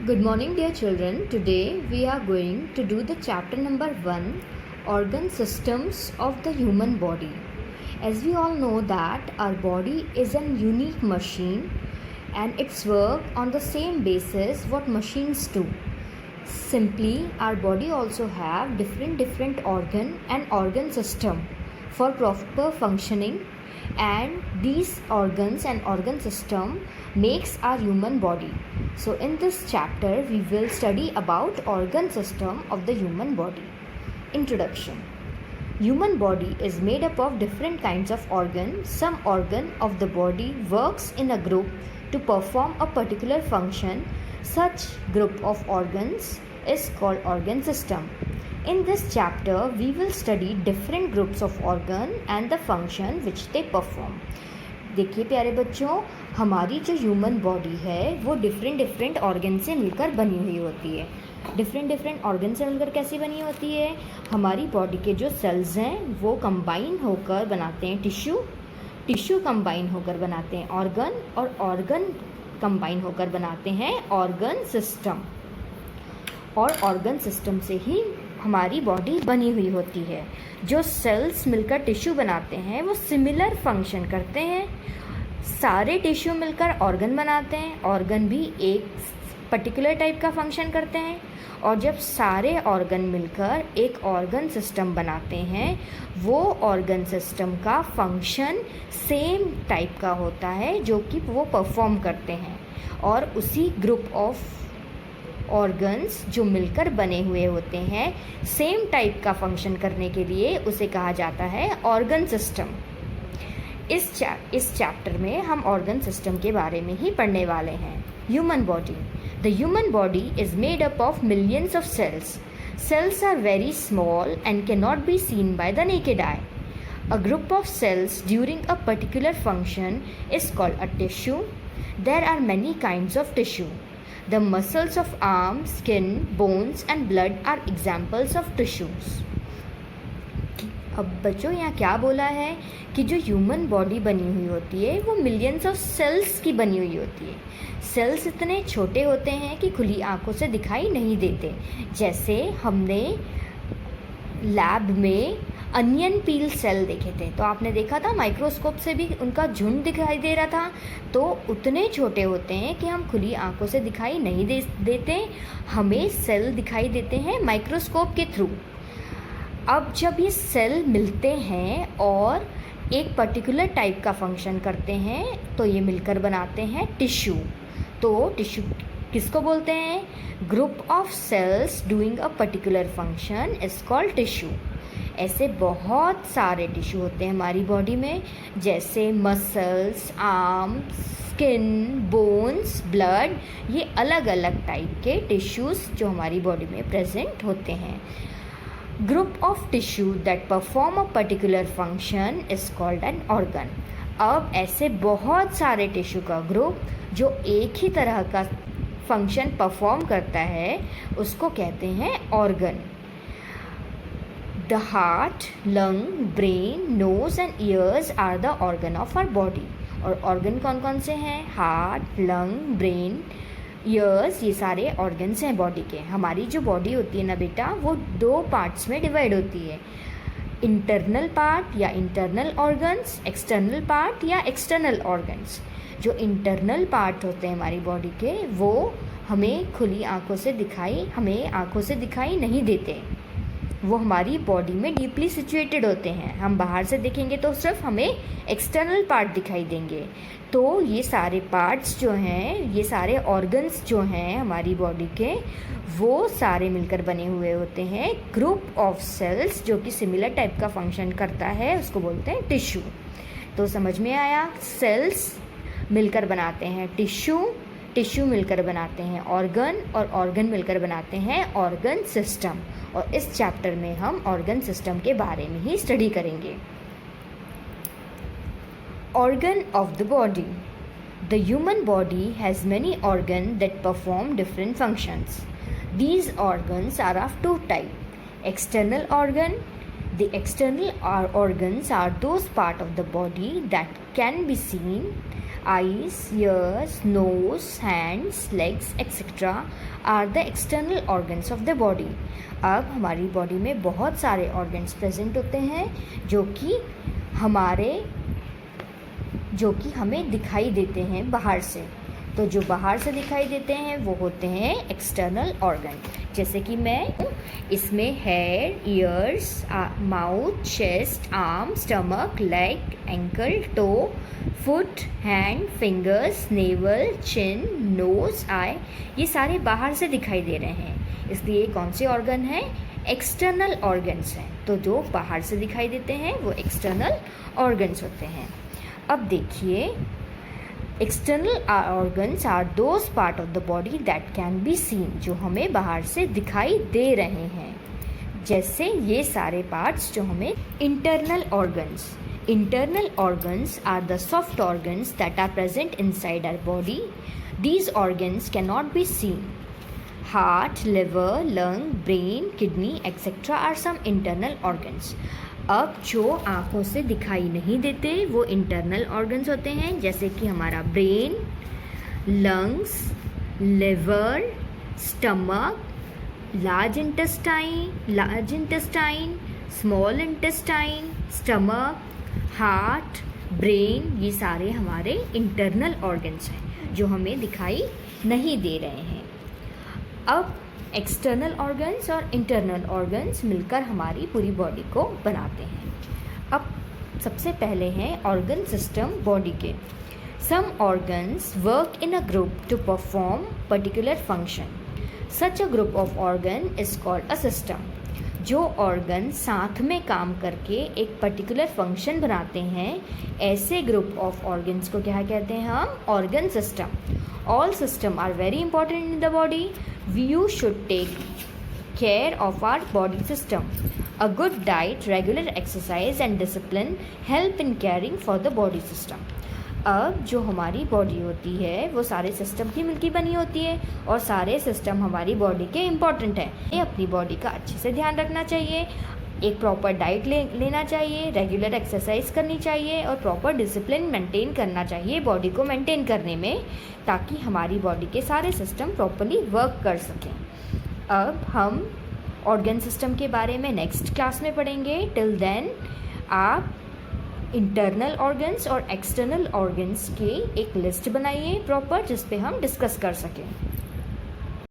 Good morning, dear children. Today we are going to do the chapter number 1, Organ Systems of the Human Body. As we all know that our body is a unique machine and it's work on the same basis what machines do. Simply, our body also have different organ and organ system for proper functioning, and these organs and organ system makes our human body. So in this chapter we will study about organ system of the human body. Introduction. Human body is made up of different kinds of organs. Some organ of the body works in a group to perform a particular function. Such group of organs is called organ system. In this chapter we will study different groups of organ and the function which they perform. देखिए प्यारे बच्चों, हमारी जो human body है वो different organ से मिलकर बनी हुई होती है. डिफरेंट ऑर्गन से मिलकर कैसी बनी होती है? हमारी बॉडी के जो सेल्स हैं वो कंबाइन होकर बनाते हैं टिश्यू कंबाइन होकर बनाते हैं ऑर्गन, और ऑर्गन कंबाइन होकर बनाते हैं ऑर्गन सिस्टम, और ऑर्गन सिस्टम से ही हमारी बॉडी बनी हुई होती है. जो सेल्स मिलकर टिश्यू बनाते हैं वो सिमिलर फंक्शन करते हैं. सारे टिश्यू मिलकर ऑर्गन बनाते हैं, ऑर्गन भी एक पर्टिकुलर टाइप का फंक्शन करते हैं. और जब सारे ऑर्गन मिलकर एक ऑर्गन सिस्टम बनाते हैं वो ऑर्गन सिस्टम का फंक्शन सेम टाइप का होता है जो कि वो परफॉर्म करते हैं. और उसी ग्रुप ऑफ ऑर्गन्स जो मिलकर बने हुए होते हैं सेम टाइप का फंक्शन करने के लिए उसे कहा जाता है ऑर्गन सिस्टम. इस चैप्टर में हम ऑर्गन सिस्टम के बारे में ही पढ़ने वाले हैं. Human body. The human body is made up of millions of cells. Cells are very small and can not be seen by the naked eye. A group of cells during a particular function is called a tissue. There are many kinds of tissue. The muscles of arm, skin, bones and blood are examples of tissues. अब बच्चों यहाँ क्या बोला है कि जो human body बनी हुई होती है वो मिलियंस ऑफ सेल्स की बनी हुई होती है. सेल्स इतने छोटे होते हैं कि खुली आंखों से दिखाई नहीं देते. जैसे हमने लैब में अनियन पील सेल देखे थे तो आपने देखा था माइक्रोस्कोप से भी उनका झुंड दिखाई दे रहा था. तो उतने छोटे होते हैं कि हम खुली आंखों से दिखाई नहीं देते, हमें सेल दिखाई देते हैं माइक्रोस्कोप के थ्रू. अब जब ये सेल मिलते हैं और एक पर्टिकुलर टाइप का फंक्शन करते हैं तो ये मिलकर बनाते हैं टिश्यू. तो टिश्यू किसको बोलते हैं? Group of cells doing a particular function is called tissue. ऐसे बहुत सारे टिश्यू होते हैं हमारी बॉडी में, जैसे muscles, arm, skin, bones, blood. ये अलग अलग टाइप के टिश्यूज़ जो हमारी बॉडी में प्रेजेंट होते हैं. Group of tissue that perform a particular function is called an organ. अब ऐसे बहुत सारे टिश्यू का ग्रुप जो एक ही तरह का फंक्शन परफॉर्म करता है उसको कहते हैं organ. The heart, lung, brain, nose and ears are the organ of our body. और ऑर्गन कौन कौन से हैं? हार्ट, लंग, ब्रेन, ईयर्स, ये सारे ऑर्गन्स हैं बॉडी के. हमारी जो बॉडी होती है ना बेटा वो 2 पार्ट्स में डिवाइड होती है. इंटरनल पार्ट या इंटरनल ऑर्गन्स, एक्सटर्नल पार्ट या एक्सटर्नल ऑर्गन्स. जो इंटरनल पार्ट होते हैं हमारी बॉडी के वो हमें खुली आंखों से दिखाई नहीं देते. वो हमारी बॉडी में डीपली सिचुएटेड होते हैं. हम बाहर से देखेंगे तो सिर्फ हमें एक्सटर्नल पार्ट दिखाई देंगे. तो ये सारे पार्ट्स जो हैं, ये सारे ऑर्गन्स जो हैं हमारी बॉडी के वो सारे मिलकर बने हुए होते हैं ग्रुप ऑफ सेल्स जो कि सिमिलर टाइप का फंक्शन करता है, उसको बोलते हैं टिश्यू. तो समझ में आया? सेल्स मिलकर बनाते हैं टिश्यू मिलकर बनाते हैं ऑर्गन, और ऑर्गन मिलकर बनाते हैं ऑर्गन सिस्टम. और इस चैप्टर में हम ऑर्गन सिस्टम के बारे में ही स्टडी करेंगे. Organ of the body. The human body has many organ that perform different functions. These organs are of 2 type. External organ. The external organs are those part of the body that can be seen Eyes, ears, nose, hands, legs, etc. are the external organs of the body. अब हमारी body में बहुत सारे organs present होते हैं जो कि हमें दिखाई देते हैं बाहर से। तो जो बाहर से दिखाई देते हैं वो होते हैं एक्सटर्नल ऑर्गन। जैसे कि इसमें head, ears, mouth, chest, arm, stomach, leg, ankle, toe, foot, hand, fingers, navel, chin, nose, eye, ये सारे बाहर से दिखाई दे रहे हैं। इसलिए कौन से ऑर्गन हैं? एक्सटर्नल ऑर्गन्स हैं। तो जो बाहर से दिखाई देते हैं वो एक्सटर्नल ऑर्गन्स होते हैं। अब देखिए, external organs are those part of the body that can be seen, जो हमें बाहर से दिखाई दे रहे हैं। जैसे ये सारे पार्ट्स जो हमें internal organs are the soft organs that are present inside our body. These organs cannot be seen. Heart, liver, lung, brain, kidney, etc. are some internal organs. अब जो आँखों से दिखाई नहीं देते वो इंटरनल ऑर्गन्स होते हैं, जैसे कि हमारा brain, lungs, liver, stomach, large intestine, small intestine, stomach, heart, brain, ये सारे हमारे इंटरनल ऑर्गन्स हैं जो हमें दिखाई नहीं दे रहे हैं। अब एक्सटर्नल ऑर्गन्स और इंटरनल ऑर्गन्स मिलकर हमारी पूरी बॉडी को बनाते हैं। अब सबसे पहले हैं ऑर्गन सिस्टम बॉडी के। Some organs work in a group to perform particular function. Such a group of organ is called a system. जो ऑर्गन साथ में काम करके एक पर्टिकुलर फंक्शन बनाते हैं, ऐसे ग्रुप ऑफ ऑर्गन्स को क्या कहते हैं हम? Organ system. All system are very important in the body. You should take care of our body system. A good diet, regular exercise and discipline help in caring for the body system. अब जो हमारी body होती है वो सारे system की मिलकर बनी होती है और सारे सिस्टम हमारी बॉडी के इम्पॉर्टेंट हैं। ये अपनी बॉडी का अच्छे से ध्यान रखना चाहिए, एक प्रॉपर डाइट लेना चाहिए, रेगुलर एक्सरसाइज करनी चाहिए और प्रॉपर डिसिप्लिन मेंटेन करना चाहिए बॉडी को मेंटेन करने में, ताकि हमारी बॉडी के सारे सिस्टम प्रॉपरली वर्क कर सकें। अब हम ऑर्गन सिस्टम के बारे में नेक्स्ट क्लास में पढ़ेंगे। टिल देन आप इंटरनल ऑर्गन्स और एक्सटर्नल ऑर्गन्स की एक लिस्ट बनाइए प्रॉपर, जिस पे हम डिस्कस कर सकें।